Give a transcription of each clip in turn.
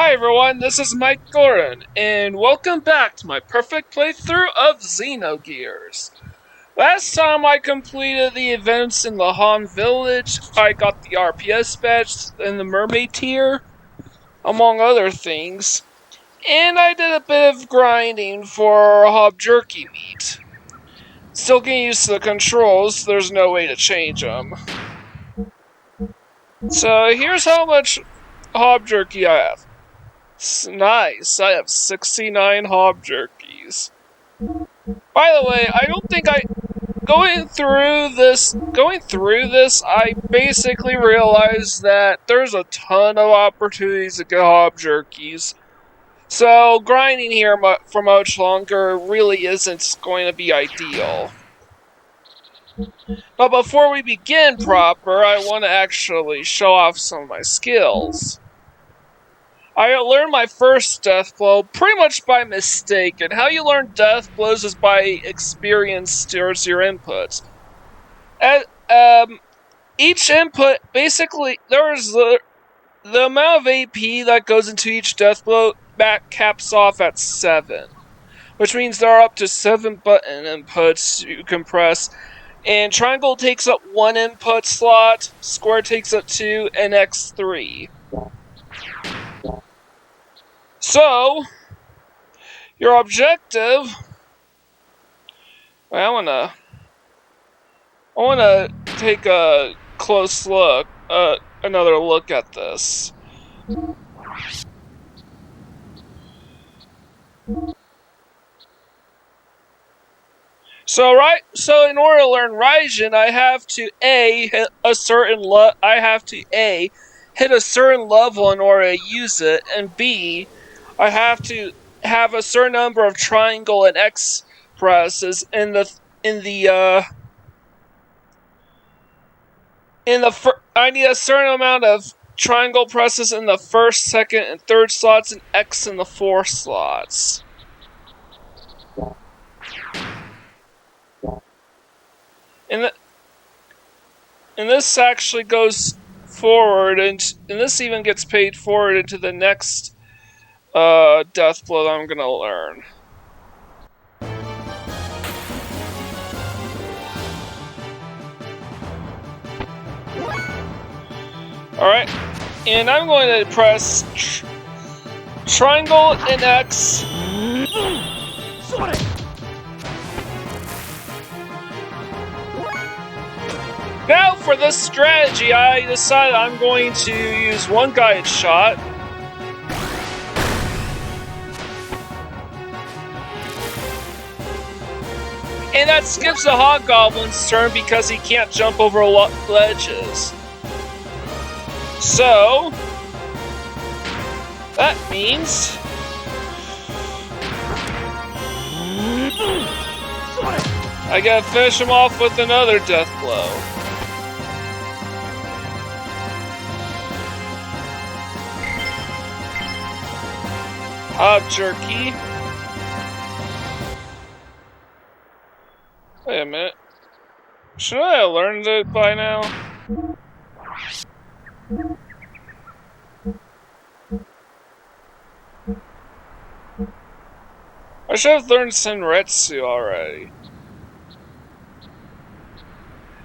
Hi everyone, this is Mike Gorin, and welcome back to my perfect playthrough of Xenogears. Last time I completed the events in Lahan village, I got the RPS badge and the mermaid tier, among other things, and I did a bit of grinding for Hob Jerky meat. Still getting used to the controls, there's no way to change them. So here's how much Hob Jerky I have. Nice, I have 69 Hob Jerkies. By the way, I don't think going through this, I basically realized that there's a ton of opportunities to get Hob Jerkies. So grinding here for much longer really isn't going to be ideal. But before we begin proper, I want to actually show off some of my skills. I learned my first death blow pretty much by mistake, and how you learn death blows is by experience towards your inputs. Each input, basically, there's the amount of AP that goes into each death blow back caps off at 7. Which means there are up to 7 button inputs you can press, and triangle takes up 1 input slot, square takes up 2, and X 3. So, your objective... I wanna take a close look, another look at this. So in order to learn Raijin, I have to hit a certain level in order to use it, and B, I have to have a certain number of triangle and X presses I need a certain amount of triangle presses in the first, second, and third slots, and X in the 4 slots. And this actually goes forward, and this even gets paid forward into the next death blow that I'm gonna learn. Alright, and I'm going to press triangle and X. Now for this strategy, I decided I'm going to use one guided shot. And that skips the Hobgoblin's turn because he can't jump over ledges. So, that means... I gotta finish him off with another death blow. Hob Jerky. Wait a minute. Should I have learned it by now? I should have learned Senretsu already.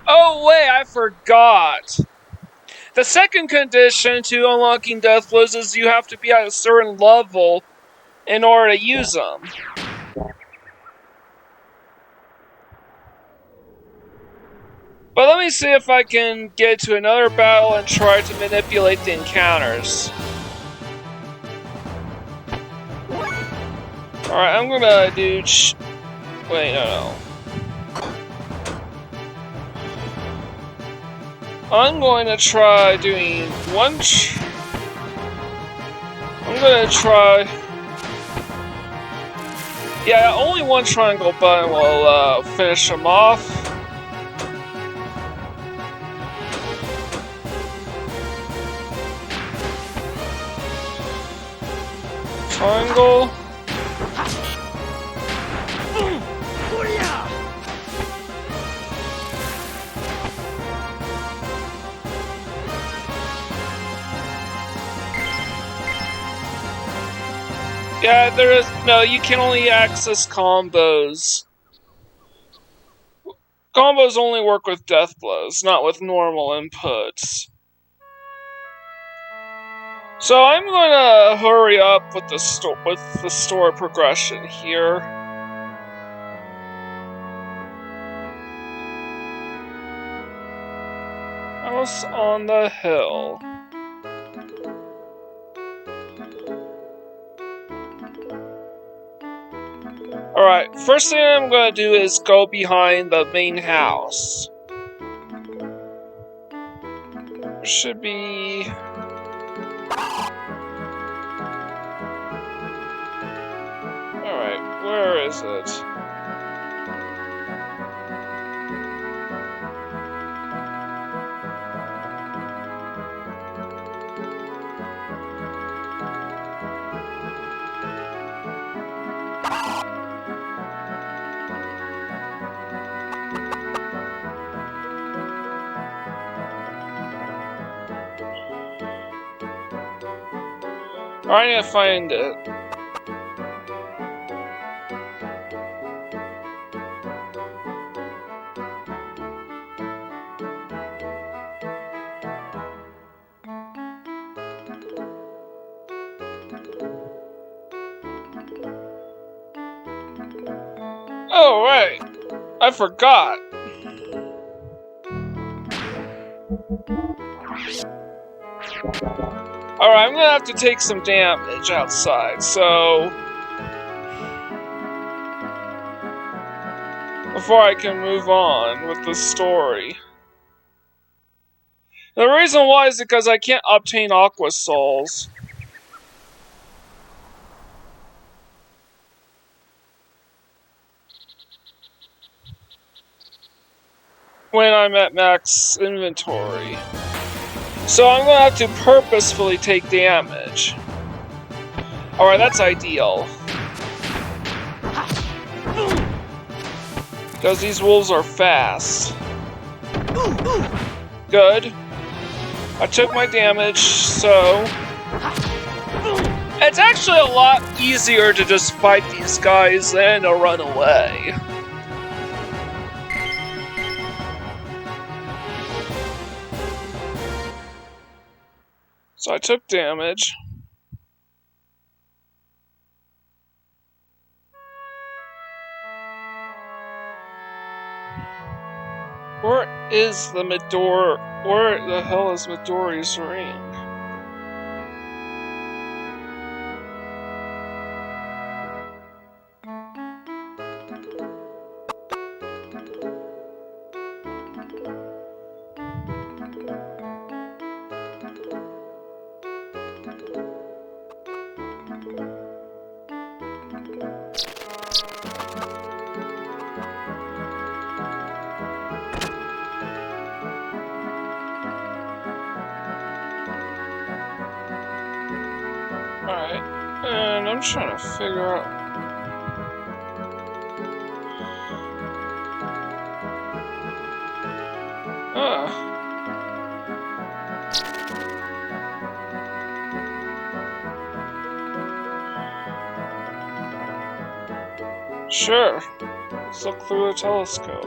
Oh wait, I forgot! The second condition to unlocking death blows is you have to be at a certain level in order to use them. But let me see if I can get to another battle and try to manipulate the encounters. Alright, I'm gonna do... Wait, no. I'm going to try doing one... I'm gonna try... Yeah, only one triangle button will finish him off. Triangle. Yeah, there is no. You can only access combos. Combos only work with death blows, not with normal inputs. So I'm gonna hurry up with the story progression here. House on the hill. Alright, first thing I'm gonna do is go behind the main house. There should be... Alright, where is it? I need to find it. Oh, right. I forgot. Alright, I'm gonna have to take some damage outside, so... before I can move on with the story. The reason why is because I can't obtain Aqua Souls. When I'm at max inventory. So I'm gonna have to purposefully take damage. Alright, that's ideal. Because these wolves are fast. Good. I took my damage, so... it's actually a lot easier to just fight these guys than to run away. So I took damage. Where is the Midori? Where the hell is Midori's ring? Alright, and I'm trying to figure out... Sure. Let's look through a telescope.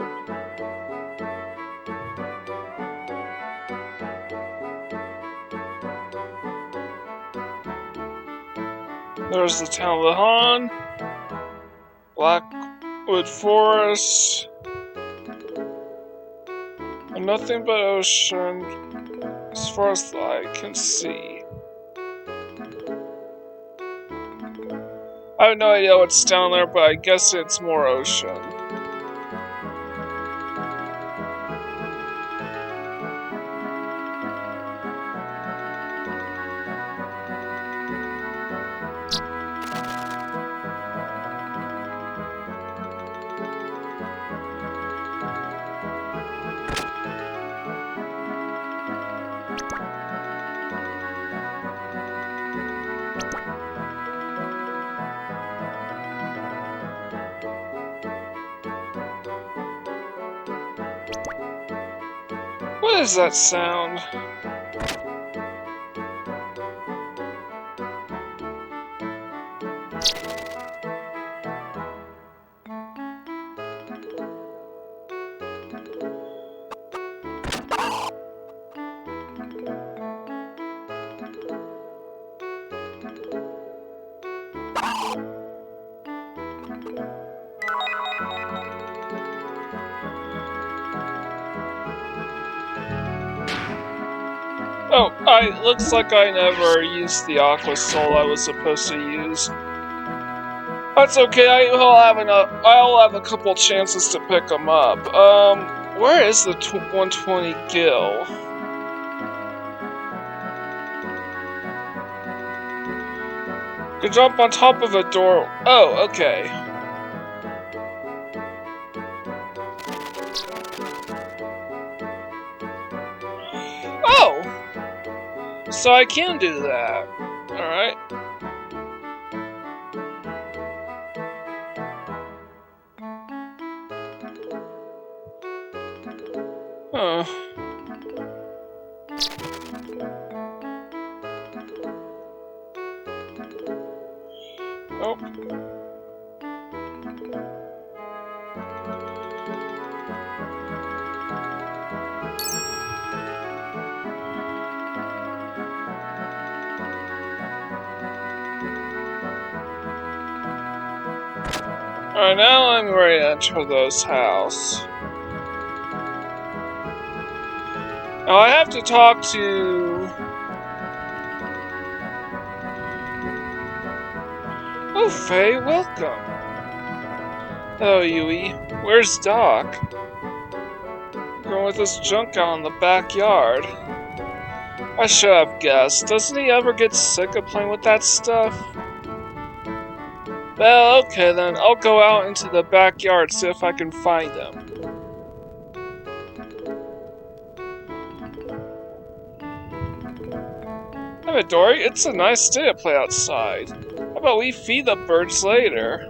There's the town of Lahan, Blackwood Forest, and nothing but ocean as far as the eye can see. I have no idea what's down there, but I guess it's more ocean. What is that sound? Looks like I never used the Aqua Soul I was supposed to use. That's okay, I'll have a couple chances to pick them up. Where is the 120 Gil? Could jump on top of a door. Oh, okay. Oh! So I can do that. Alright. Huh. Nope. Alright, now I'm ready to enter those house. Now I have to talk to... Oh, Faye, welcome. Hello, Yui. Where's Doc? Going with this junk out in the backyard. I should have guessed. Doesn't he ever get sick of playing with that stuff? Well, okay then. I'll go out into the backyard, see if I can find him. Hey, Midori, it's a nice day to play outside. How about we feed the birds later?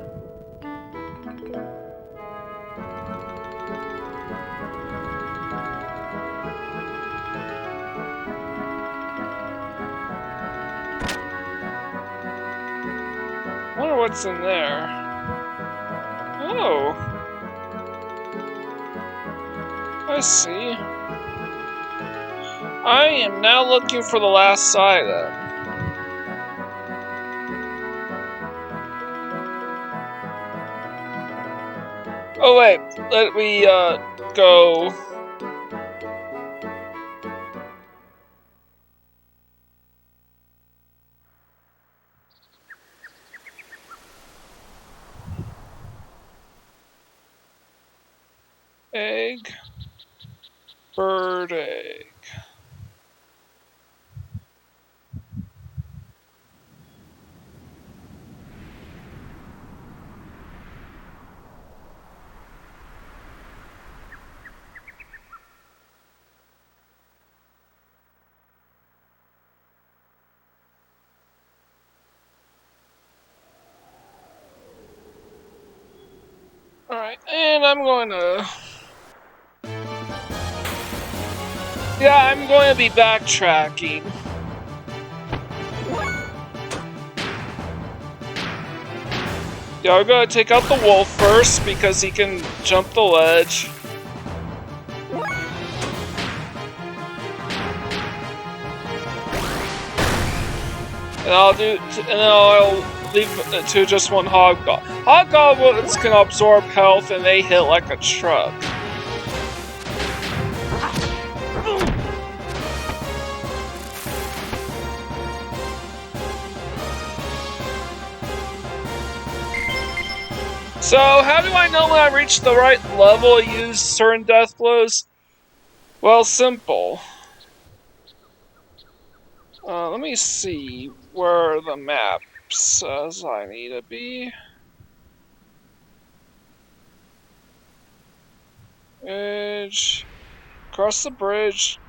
I wonder what's in there. Oh. I see. I am now looking for the last item. Oh wait, let me go. Egg. Bird egg. Alright, and I'm going to... Yeah, I'm going to be backtracking. Yeah, we're going to take out the wolf first because he can jump the ledge. And I'll leave it to just one hobgoblin. Hobgoblins can absorb health and they hit like a truck. So, how do I know when I reach the right level to use certain death blows? Well, simple. Let me see where the map says I need to be. Edge. Cross the bridge.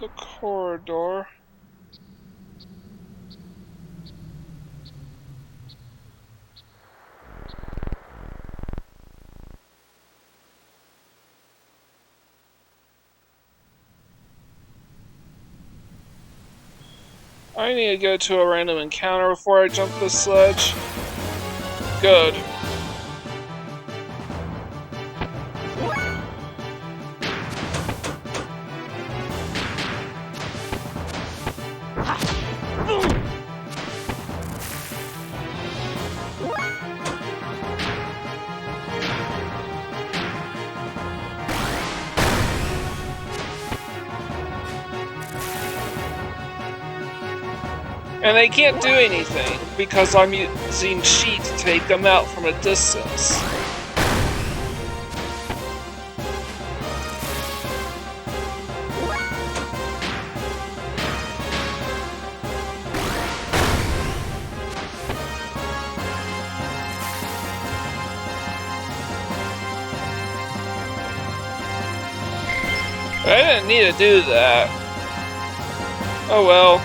The corridor. I need to go to a random encounter before I jump this sledge. Good. And they can't do anything because I'm using Chi to take them out from a distance. I didn't need to do that. Oh well.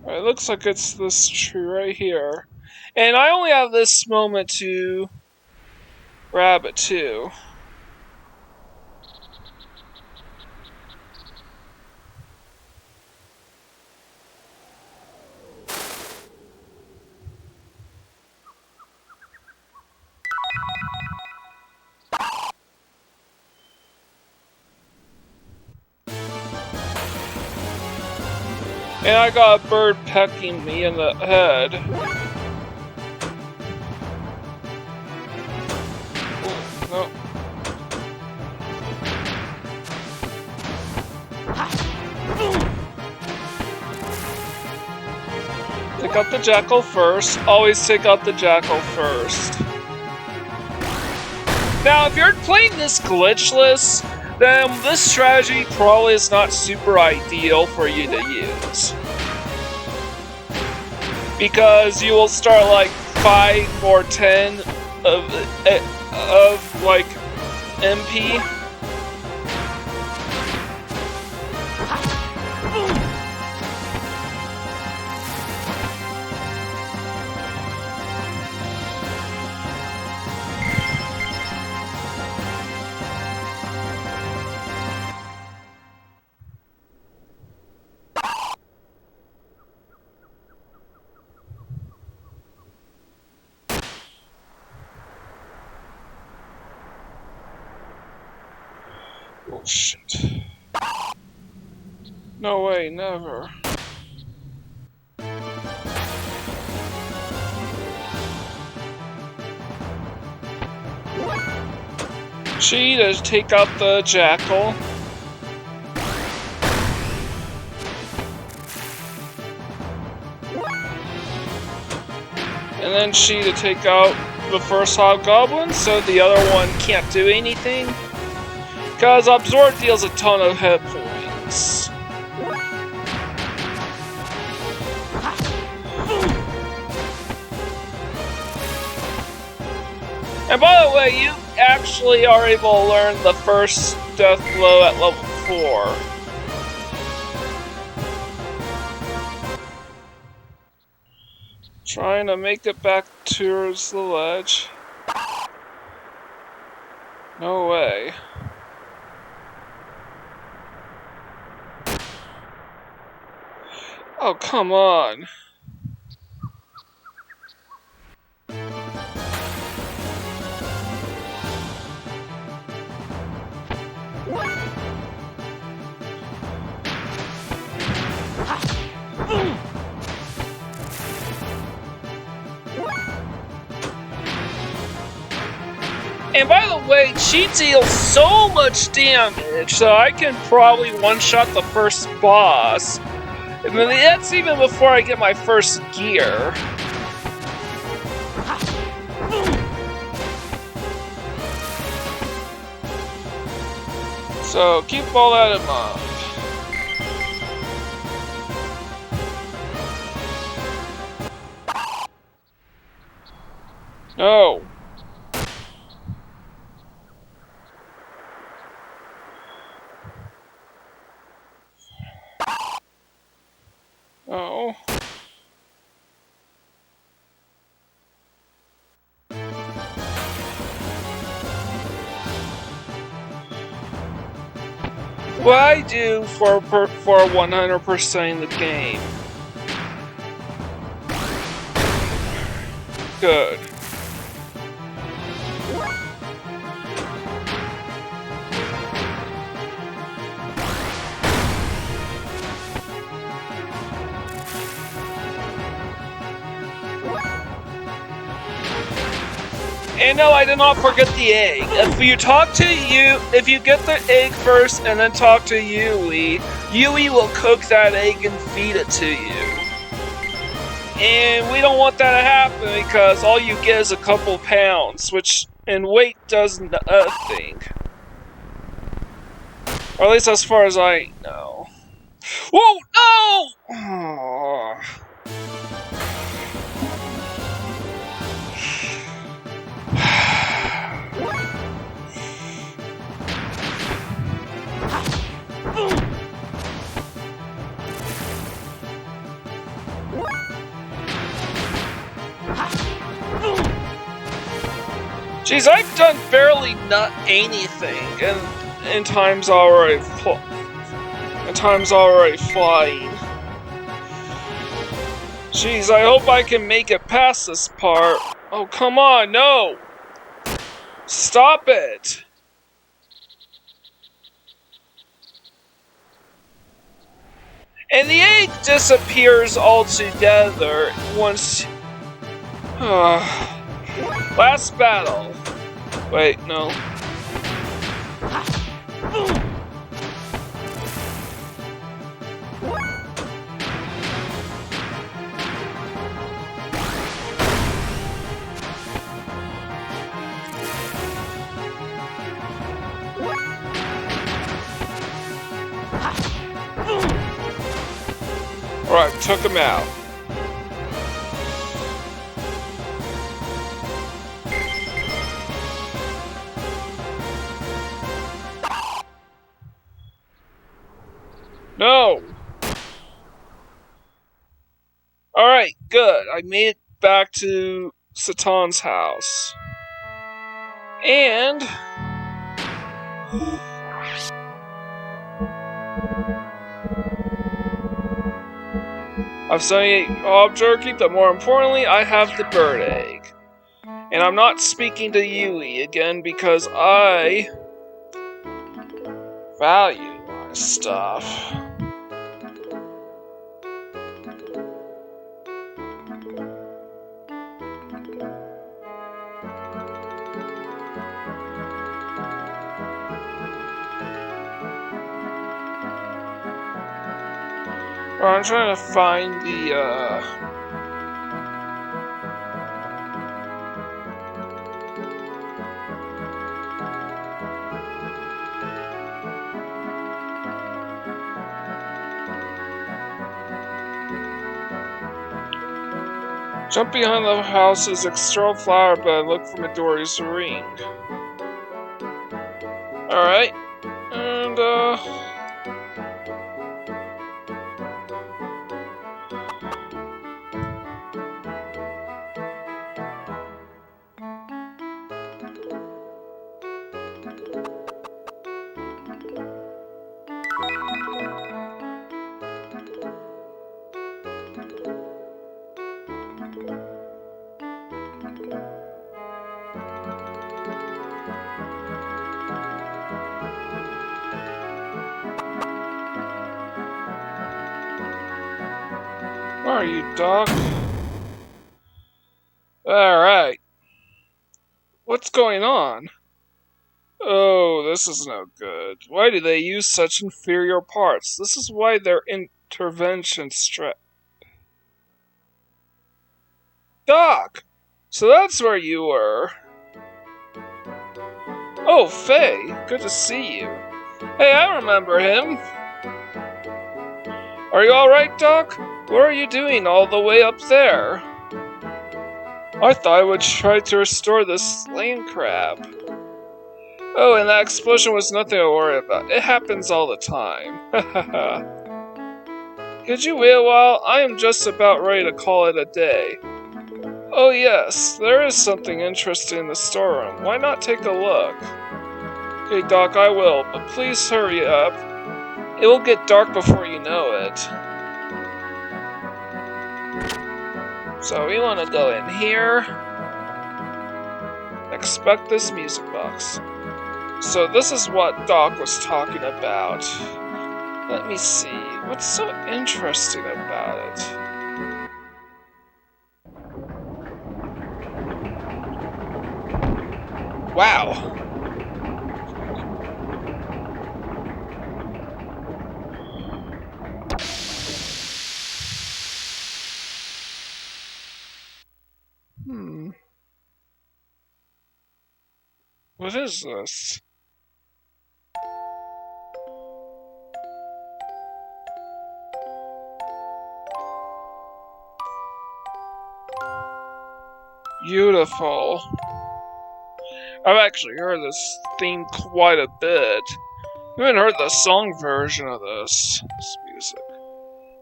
It looks like it's this tree right here. And I only have this moment to grab it too. And I got a bird pecking me in the head. Oh, no. Take out the jackal first. Always take out the jackal first. Now, if you're playing this glitchless, then this strategy probably is not super ideal for you to use. Because you will start like 5 or 10 of like MP. Oh shit. No way, never. Chi to take out the jackal. And then Chi to take out the first hobgoblin so the other one can't do anything. Because Absorb deals a ton of hit points. And by the way, you actually are able to learn the first death blow at level 4. Trying to make it back towards the ledge. No way. Oh, come on. And by the way, Chi deals so much damage that I can probably one-shot the first boss. I mean, that's even before I get my first gear. So, keep all that in mind. No. Oh. What I do for 100% the game. Good. And no, I did not forget the egg. If you get the egg first and then talk to Yui, Yui will cook that egg and feed it to you. And we don't want that to happen because all you get is a couple pounds, which in weight does nothing. Or at least as far as I know. Whoa, no! Oh. Jeez, I've done barely not anything, and in times already flying. Jeez, I hope I can make it past this part. Oh, come on, no! Stop it! And the egg disappears altogether once... Last battle. Wait, no. Alright, took him out. No! Alright, good. I made it back to Satan's house. And... I've 78 hog jerky, but more importantly, I have the bird egg. And I'm not speaking to Yui again because I value my stuff. I'm trying to find the, jump behind the house's external flower bed, look for Midori's ring. Alright, and, where are you, Doc? Alright. What's going on? Oh, this is no good. Why do they use such inferior parts? This is why their intervention Doc! So that's where you were. Oh, Faye. Good to see you. Hey, I remember him. Are you alright, Doc? What are you doing all the way up there? I thought I would try to restore this slain crab. Oh, and that explosion was nothing to worry about. It happens all the time. Could you wait a while? I am just about ready to call it a day. Oh yes, there is something interesting in the storeroom. Why not take a look? Okay, Doc, I will, but please hurry up. It will get dark before you know it. So we want to go in here. Expect this music box. So this is what Doc was talking about. Let me see. What's so interesting about it? Wow. What is this? Beautiful. I've actually heard this theme quite a bit. I haven't heard the song version of this music.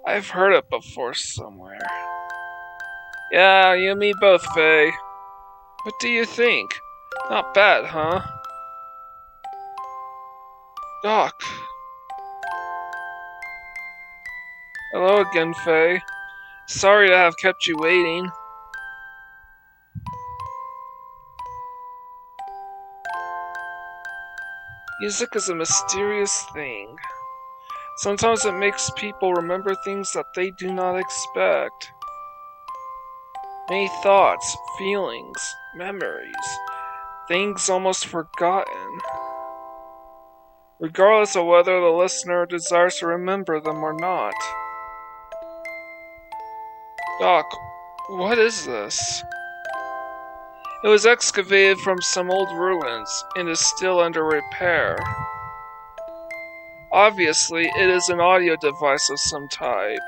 I've heard it before somewhere. Yeah, you and me both, Faye. What do you think? Not bad, huh? Doc. Hello again, Faye. Sorry to have kept you waiting. Music is a mysterious thing. Sometimes it makes people remember things that they do not expect. Many thoughts, feelings, memories, things almost forgotten. Regardless of whether the listener desires to remember them or not. Doc, what is this? It was excavated from some old ruins and is still under repair. Obviously, it is an audio device of some type.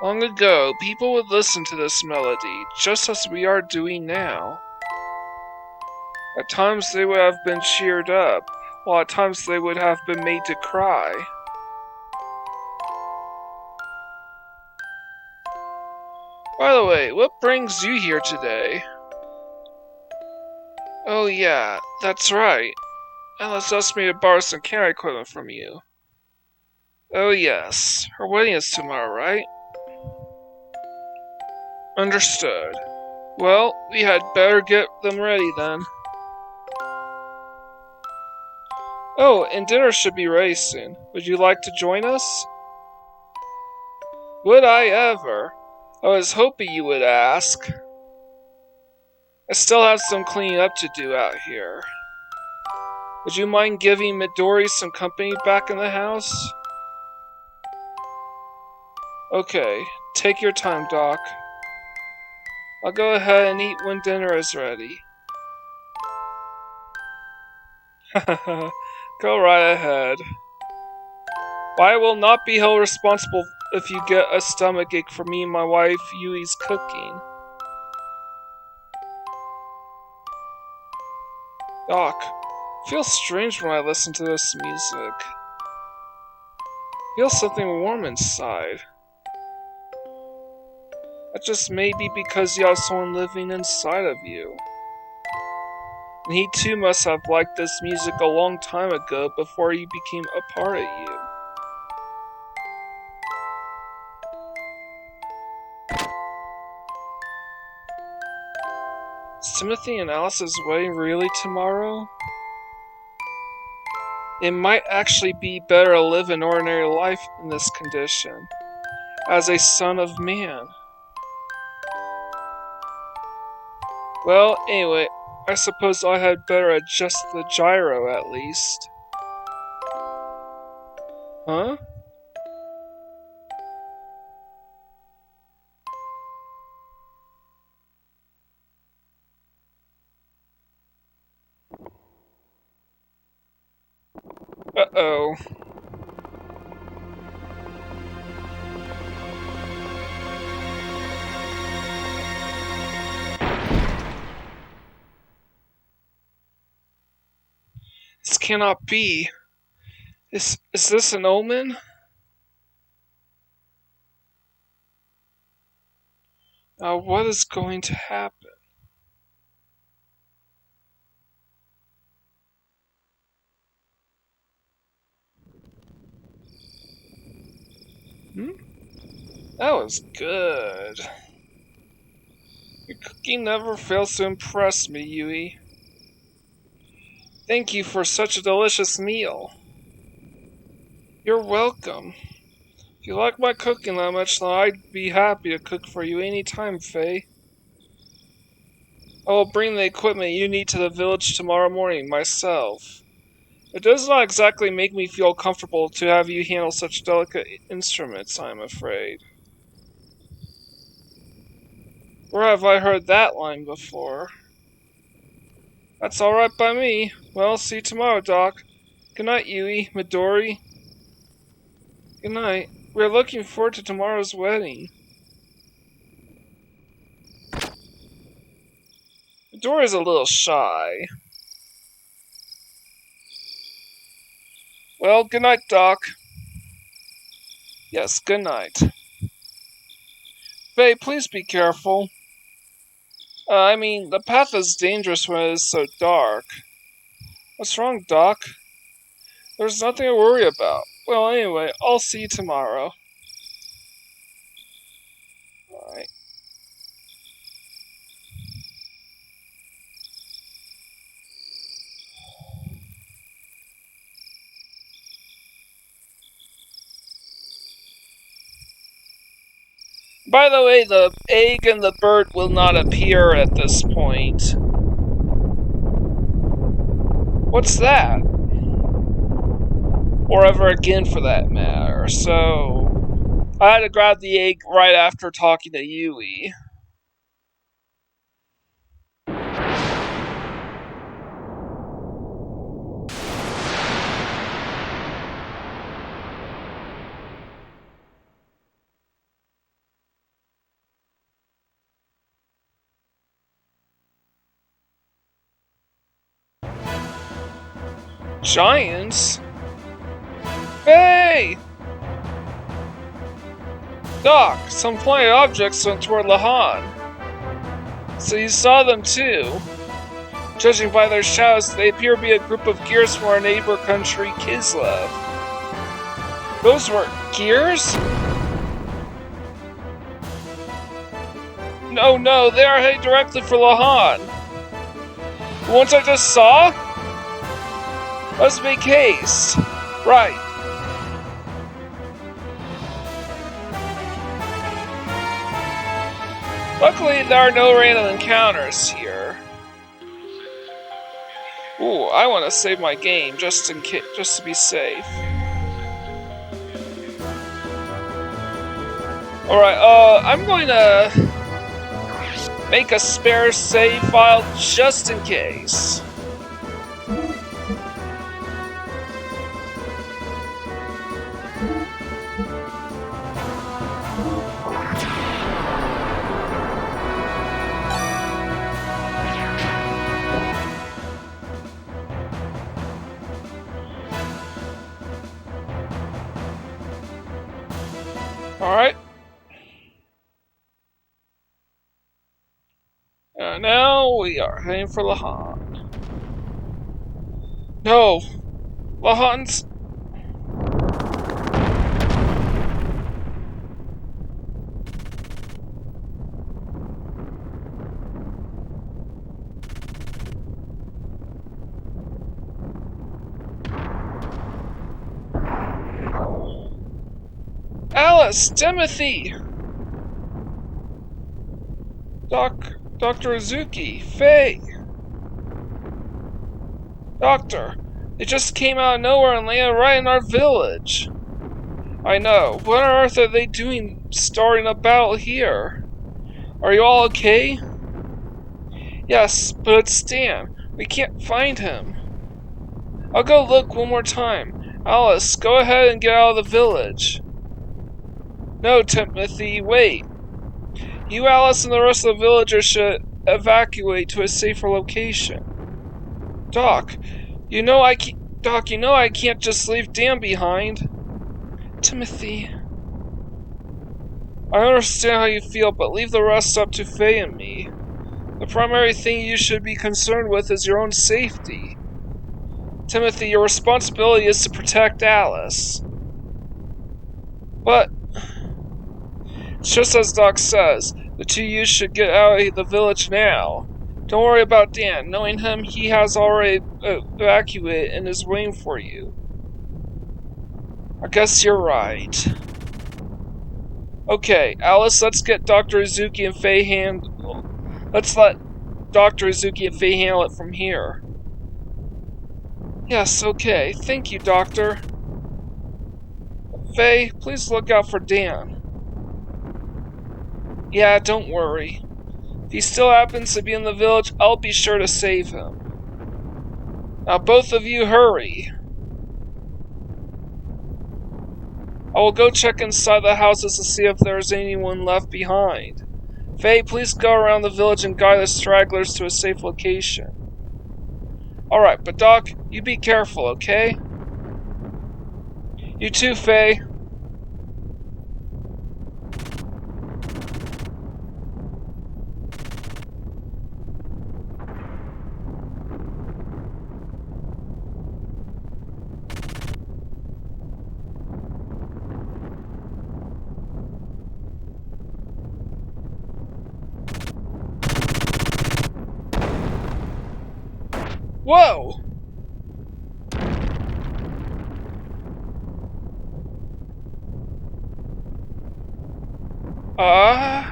Long ago, people would listen to this melody, just as we are doing now. At times they would have been cheered up, while at times they would have been made to cry. By the way, what brings you here today? Oh yeah, that's right. Alice asked me to borrow some camera equipment from you. Oh yes, her wedding is tomorrow, right? Understood. Well, we had better get them ready then. Oh, and dinner should be ready soon. Would you like to join us? Would I ever? I was hoping you would ask. I still have some cleaning up to do out here. Would you mind giving Midori some company back in the house? Okay, take your time, Doc. I'll go ahead and eat when dinner is ready. Go right ahead. But I will not be held responsible if you get a stomachache from me and my wife Yui's cooking. Doc, it feels strange when I listen to this music. I feel something warm inside. That just may be because you have someone living inside of you. And he too must have liked this music a long time ago before he became a part of you. Is Timothy and Alice's wedding really tomorrow? It might actually be better to live an ordinary life in this condition, as a son of man. Well, anyway, I suppose I had better adjust the gyro at least. Huh? Uh-oh. This cannot be. Is this an omen? Now what is going to happen? Hmm? That was good. Your cooking never fails to impress me, Yui. Thank you for such a delicious meal. You're welcome. If you like my cooking that much, then I'd be happy to cook for you any time, Faye. I will bring the equipment you need to the village tomorrow morning myself. It does not exactly make me feel comfortable to have you handle such delicate instruments, I'm afraid. Where have I heard that line before? That's alright by me. Well, see you tomorrow, Doc. Good night, Yui, Midori. Good night. We're looking forward to tomorrow's wedding. Midori's a little shy. Well, good night, Doc. Yes, good night. Faye, please be careful. I mean, the path is dangerous when it is so dark. What's wrong, Doc? There's nothing to worry about. Well, anyway, I'll see you tomorrow. Alright. By the way, the egg and the bird will not appear at this point. What's that? Or ever again, for that matter. So, I had to grab the egg right after talking to Yui. Giants? Hey! Doc, some flying objects went toward Lahan. So you saw them too. Judging by their shadows, they appear to be a group of gears from our neighbor country, Kislev. Those were gears? No, they are heading directly for Lahan. The ones I just saw? Let's make haste. Right. Luckily, there are no random encounters here. Ooh, I want to save my game just to be safe. Alright, I'm going to make a spare save file just in case. Alright. Now we are heading for Lahan. No! Lahan's... Alice! Timothy! Dr. Uzuki! Faye! Doctor! They just came out of nowhere and landed right in our village! I know. What on earth are they doing starting a battle here? Are you all okay? Yes, but it's Stan. We can't find him. I'll go look one more time. Alice, go ahead and get out of the village. No, Timothy, wait. You, Alice, and the rest of the villagers should evacuate to a safer location. Doc, you know I can't just leave Dan behind. Timothy. I understand how you feel, but leave the rest up to Faye and me. The primary thing you should be concerned with is your own safety. Timothy, your responsibility is to protect Alice. But... just as Doc says, the two of you should get out of the village now. Don't worry about Dan. Knowing him, he has already evacuated and is waiting for you. I guess you're right. Okay, Alice, let's get Dr. Uzuki and Faye handled. Let's let Dr. Izuki and Faye handle it from here. Yes, okay. Thank you, Doctor. Faye, please look out for Dan. Yeah, don't worry. If he still happens to be in the village, I'll be sure to save him. Now both of you hurry. I will go check inside the houses to see if there's anyone left behind. Faye, please go around the village and guide the stragglers to a safe location. Alright, but Doc, you be careful, okay? You too, Faye. Whoa! Uh-oh.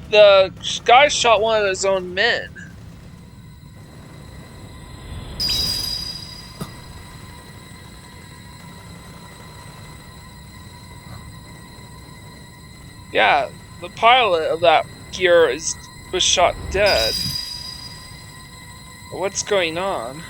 The guy shot one of his own men. Yeah, the pilot of that gear was shot dead. What's going on?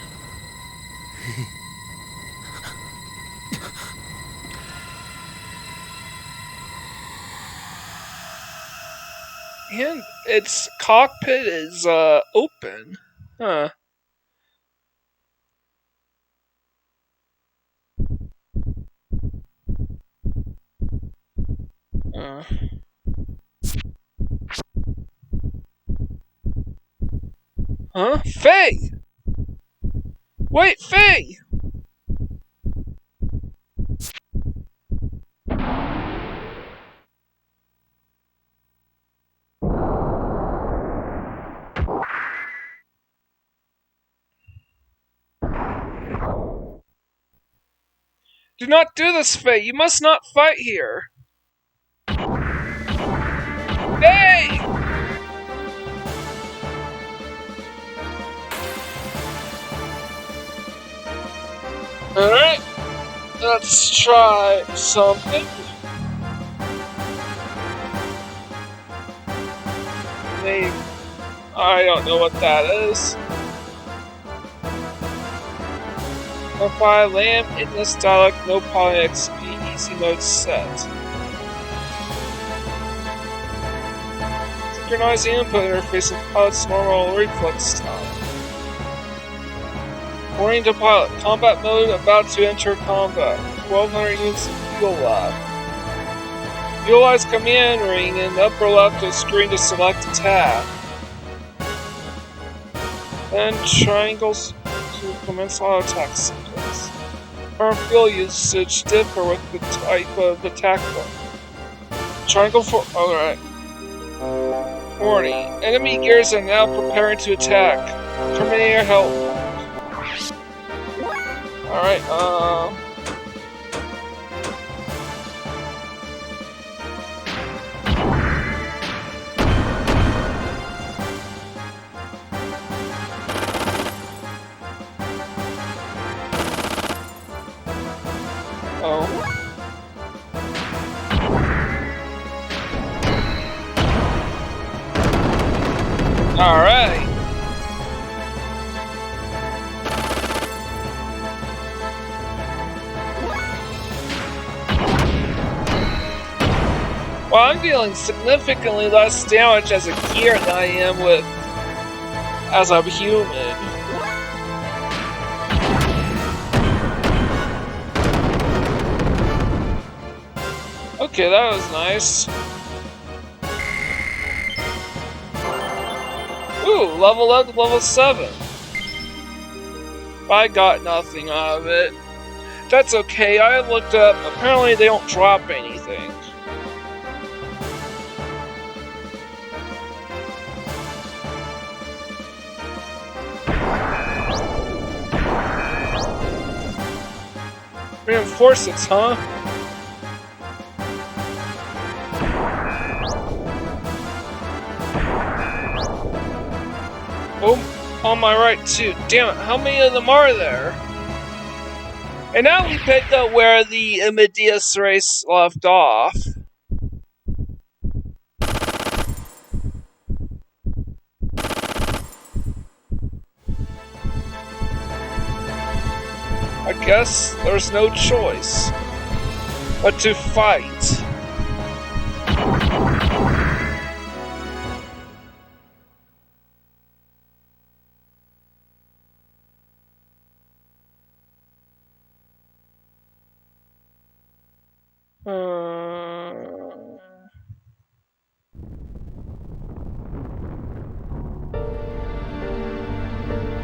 And its cockpit is open. Huh. Huh? Faye! Wait, Faye! Do not do this, Faye! You must not fight here! Faye! Alright, let's try something. Maybe. I don't know what that is. Modify lamp in this dialect, no poly XP, easy mode set. Synchronize the input interface with pilot's normal reflex time. Warning to pilot, combat mode about to enter combat. 1200 units of fuel lab. Utilize command ring in the upper left of the screen to select a tab. Then triangles to commence auto attack sequence. Current fuel usage differ with the type of attack button. Triangle for alright. Warning. Enemy gears are now preparing to attack. Terminator help. Alright, Alright. Well, I'm dealing significantly less damage as a gear than I am with as a human. Okay, that was nice. Ooh, level up to level 7. I got nothing out of it. That's okay, I looked up. Apparently they don't drop anything. Reinforcements, huh? Oh, on my right too. Damn it, how many of them are there? And now we pick up where the Medias race left off. I guess there's no choice but to fight.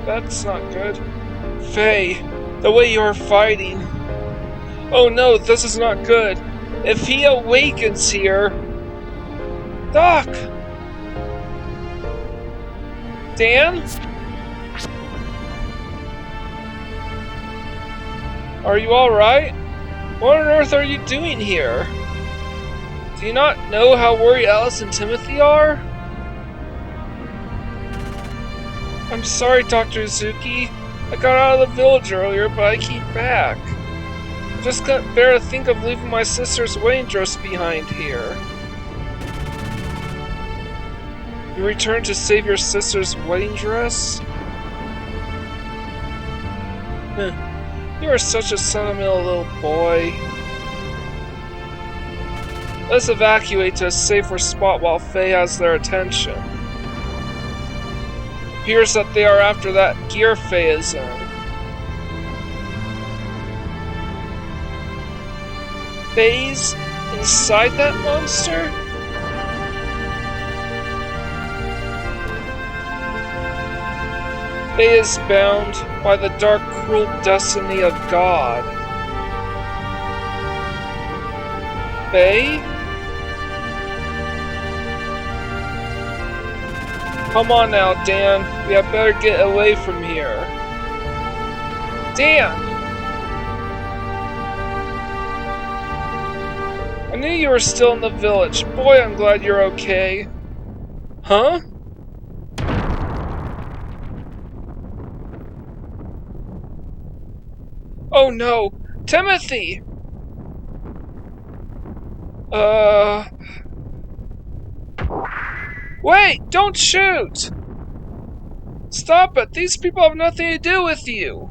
That's not good. Faye, the way you are fighting. Oh no, this is not good. If he awakens here... Doc! Dan? Are you alright? What on earth are you doing here? Do you not know how worried Alice and Timothy are? I'm sorry, Dr. Izuki. I got out of the village earlier, but I came back. I just couldn't bear to think of leaving my sister's wedding dress behind here. You returned to save your sister's wedding dress? You are such a sentimental little boy. Let's evacuate to a safer spot while Faye has their attention. It appears that they are after that gear Faye is in. Faye's inside that monster? Faye is bound by the dark, cruel destiny of God. Faye? Come on now, Dan. We had better get away from here. Dan! I knew you were still in the village. Boy, I'm glad you're okay. Huh? Oh no! Timothy! Wait! Don't shoot! Stop it! These people have nothing to do with you!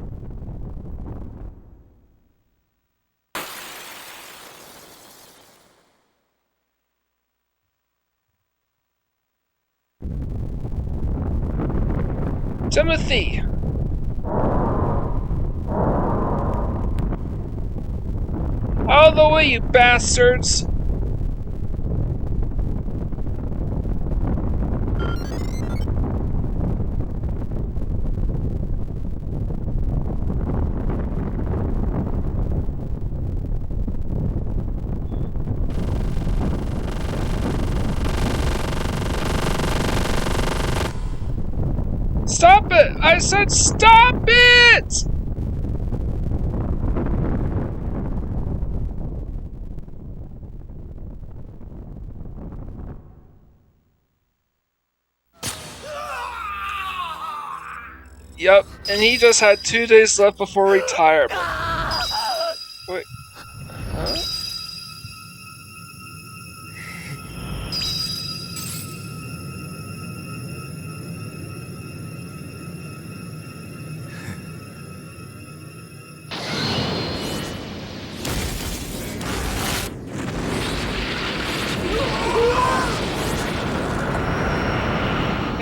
Timothy! Out of the way, you bastards! Stop it! I said stop it! Yep, and he just had 2 days left before retirement. Wait. Huh?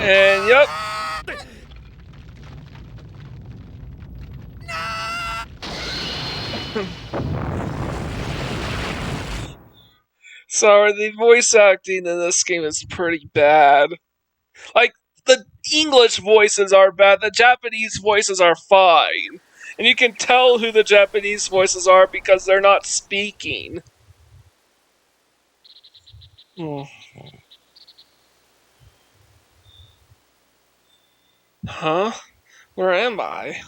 And yep. Sorry, the voice acting in this game is pretty bad. Like, the English voices are bad, the Japanese voices are fine. And you can tell who the Japanese voices are because they're not speaking. Huh? Where am I?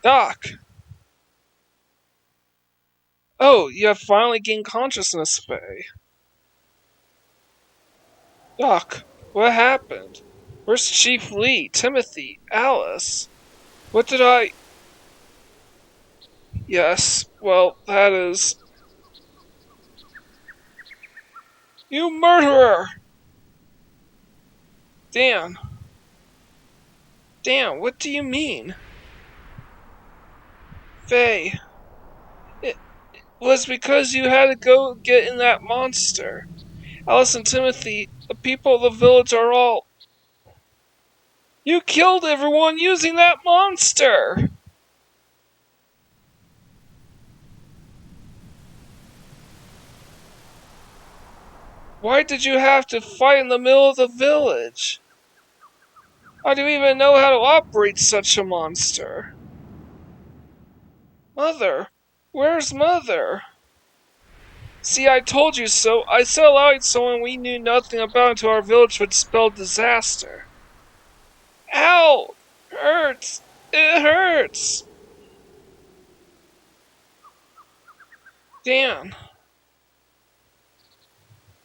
Doc! Oh, you have finally gained consciousness, Faye. Doc, what happened? Where's Chief Lee, Timothy, Alice? What did I... Yes, well, that is... You murderer! Dan. Dan, what do you mean? Faye, it was because you had to go get in that monster. Alice and Timothy, the people of the village are all... You killed everyone using that monster! Why did you have to fight in the middle of the village? How do you even know how to operate such a monster? Mother? Where's Mother? See, I told you so. I said allowing someone we knew nothing about into our village would spell disaster. Ow! Hurts! It hurts! Dan.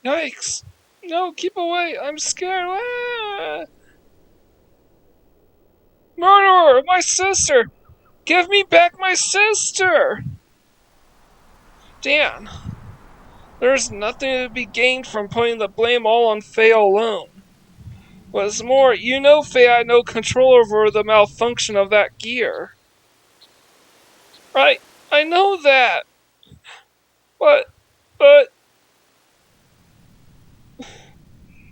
Yikes. No, keep away. I'm scared. Ah! Murderer! My sister! Give me back my sister! Dan. There's nothing to be gained from putting the blame all on Faye alone. What's more, you know Faye had no control over the malfunction of that gear. Right, I know that. But,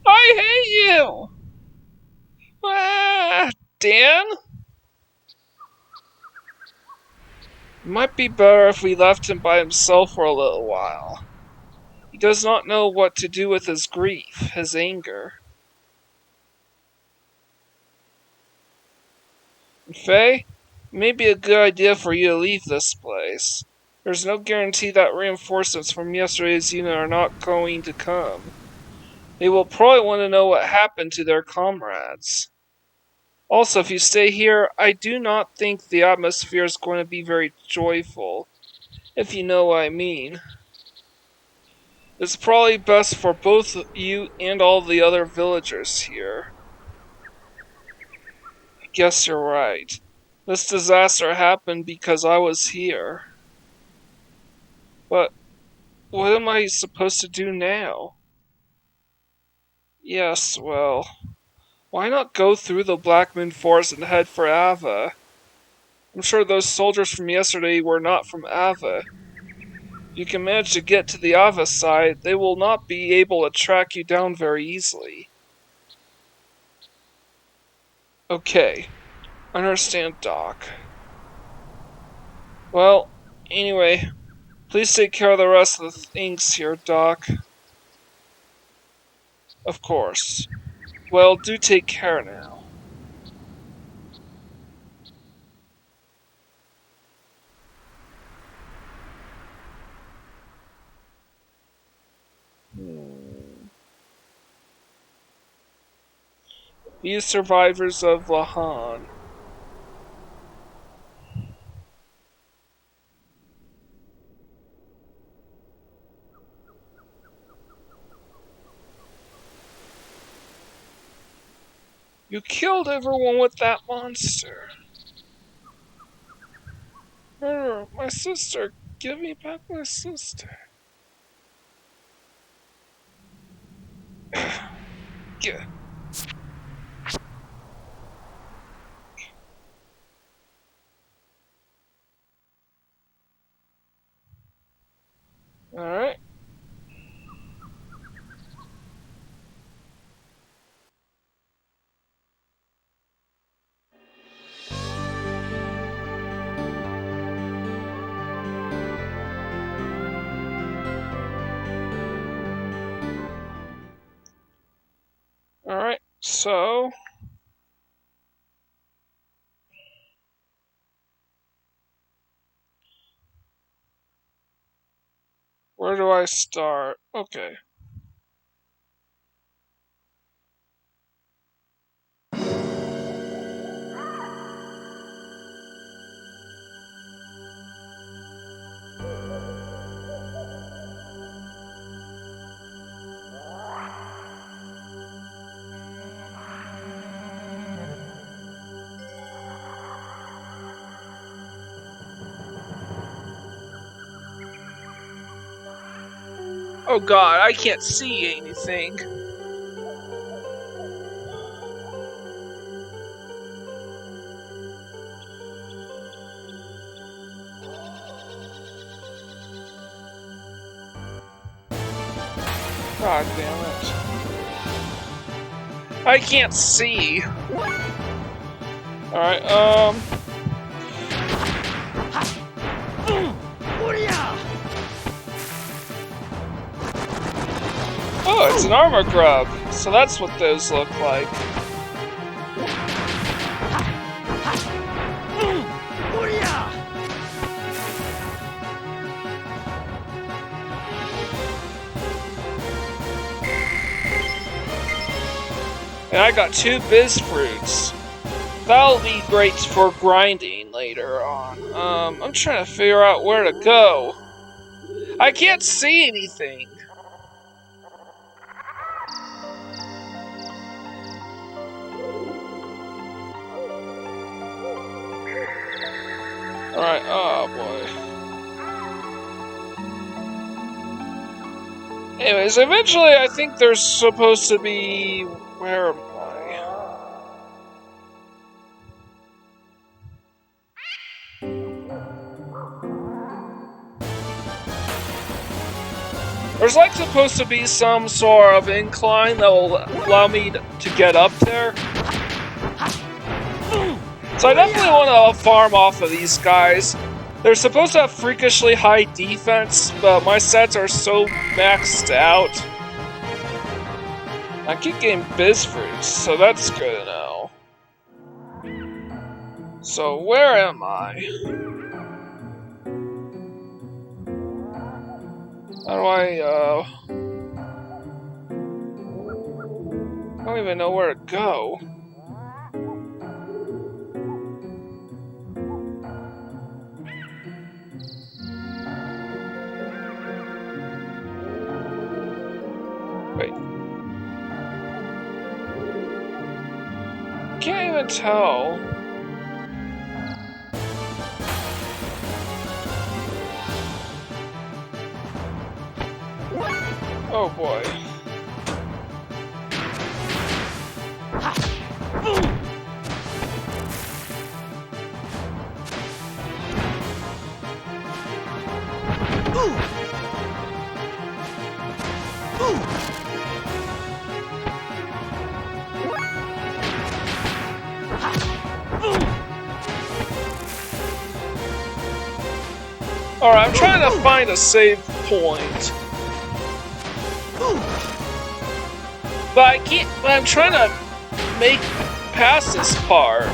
I hate you! Ah, Dan? It might be better if we left him by himself for a little while. He does not know what to do with his grief, his anger. And Faye, it may be a good idea for you to leave this place. There's no guarantee that reinforcements from yesterday's unit are not going to come. They will probably want to know what happened to their comrades. Also, if you stay here, I do not think the atmosphere is going to be very joyful, if you know what I mean. It's probably best for both you and all the other villagers here. I guess you're right. This disaster happened because I was here. But what am I supposed to do now? Yes, well, why not go through the Black Moon Forest and head for Ava? I'm sure those soldiers from yesterday were not from Ava. If you can manage to get to the Ava side, they will not be able to track you down very easily. Okay, understand, Doc. Well, anyway, please take care of the rest of the things here, Doc. Of course. Well, do take care now. These survivors of Lahan. You killed everyone with that monster. Murderer, my sister. Give me back my sister. Yeah. Alright. Alright, so... where do I start? Okay. Oh god, I can't see anything. God damn it. I can't see. Alright, oh, it's an armor grub. So that's what those look like. And I got 2 biz fruits. That'll be great for grinding later on. I'm trying to figure out where to go. I can't see anything. Alright, oh boy. Anyways, eventually I think there's supposed to be... Where am I? There's like supposed to be some sort of incline that will allow me to get up there. So I definitely want to farm off of these guys. They're supposed to have freakishly high defense, but my sets are so maxed out. I keep getting biz fruits, so that's good to know. So where am I? How do I don't even know where to go. Wait. Can't even tell. Oh boy. Alright, I'm trying to find a save point. But I can't, but I'm trying to make past this part.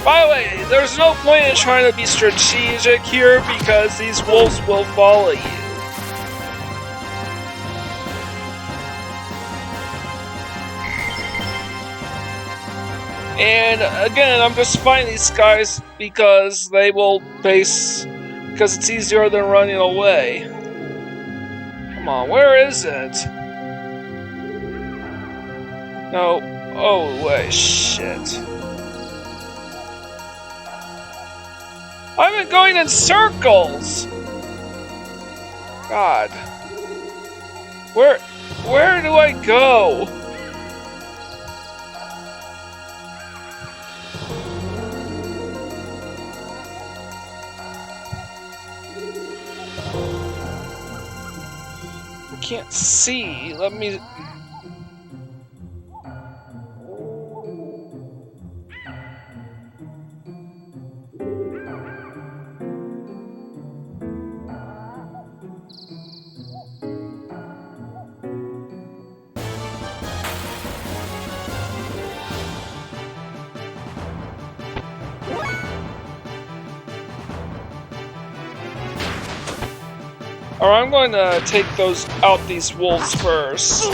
By the way, there's no point in trying to be strategic here because these wolves will follow you. And again, I'm just fighting these guys because they will because it's easier than running away. Come on, where is it? No. Oh, wait, shit. I've been going in circles! God. Where do I go? I can't see. Let me... Alright, I'm going to take these wolves first.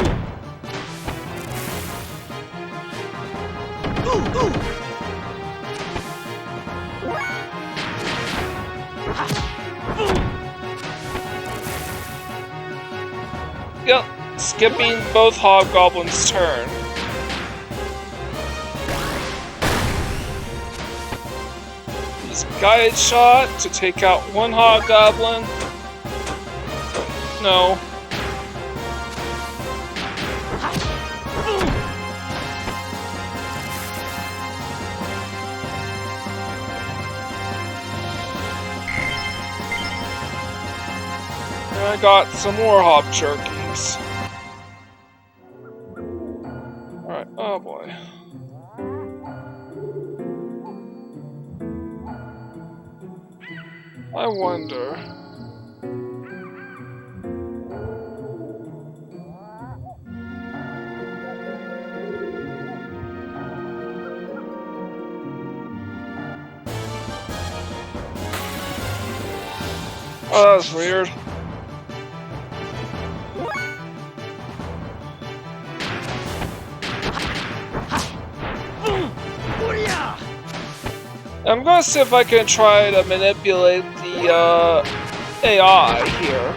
Yep, skipping both hobgoblins' turn. Use guided shot to take out one hobgoblin. No. And I got some more hop jerkies. Alright, oh boy. I wonder. Oh, that was weird. I'm gonna see if I can try to manipulate the AI here.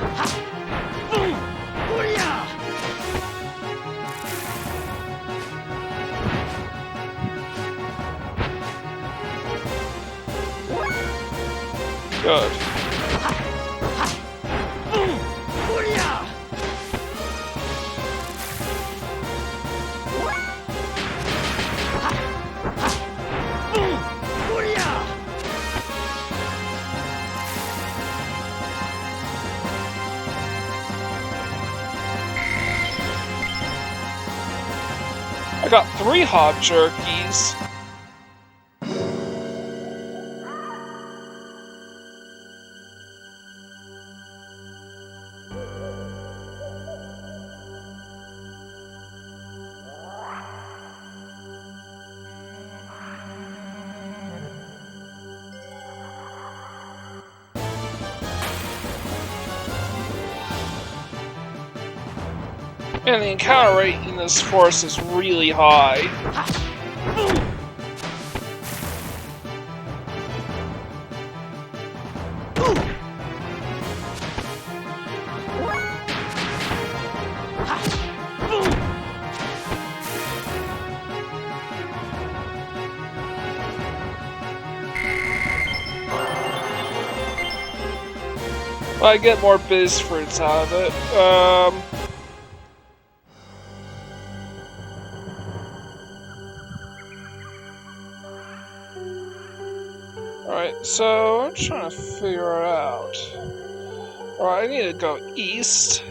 Good. I got 3 hop jerkies. And the encounter rate in this forest is really high. I get more biz fruits out of it. Alright, so I'm trying to figure it out. Alright, I need to go east.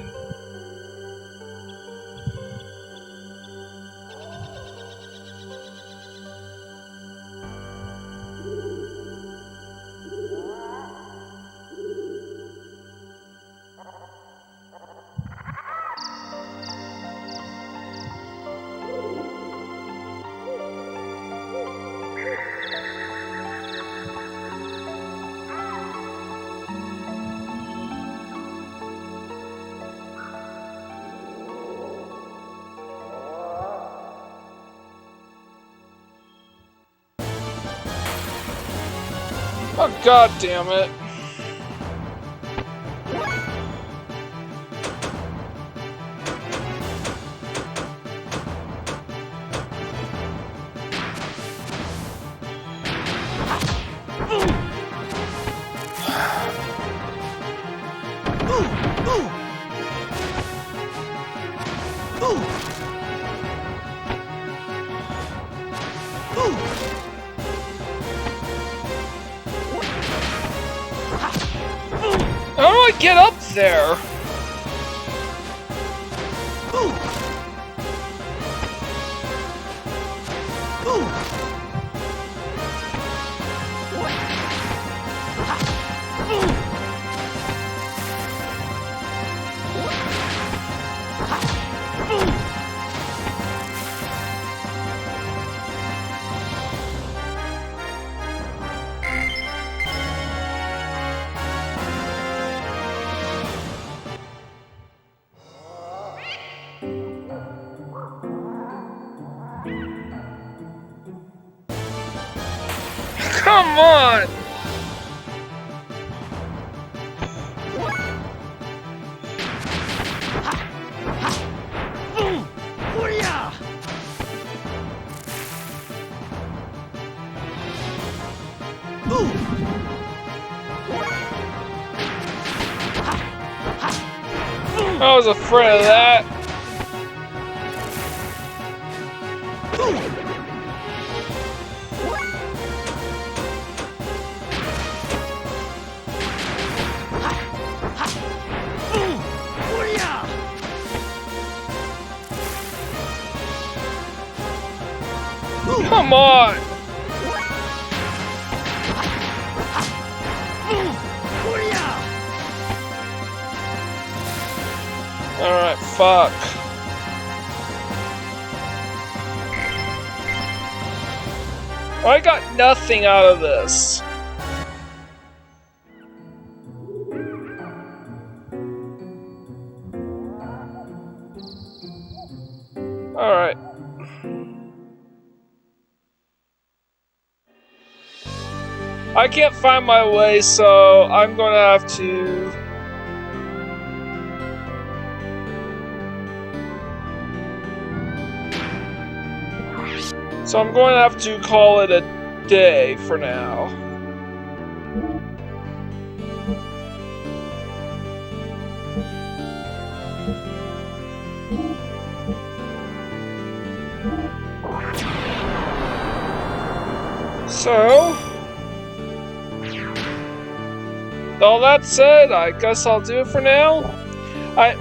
Oh, god damn it. How do I get up there? Come on! I was afraid of that. Come on! Alright, fuck. I got nothing out of this. Alright. I can't find my way, so I'm gonna have to... So I'm going to have to call it a day for now. So, all that said, I guess I'll do it for now.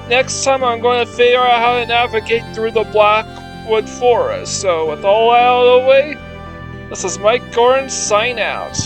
Next time I'm going to figure out how to navigate through the Blackwood Forest. So with all out of the way, this is Mike Gordon, sign out.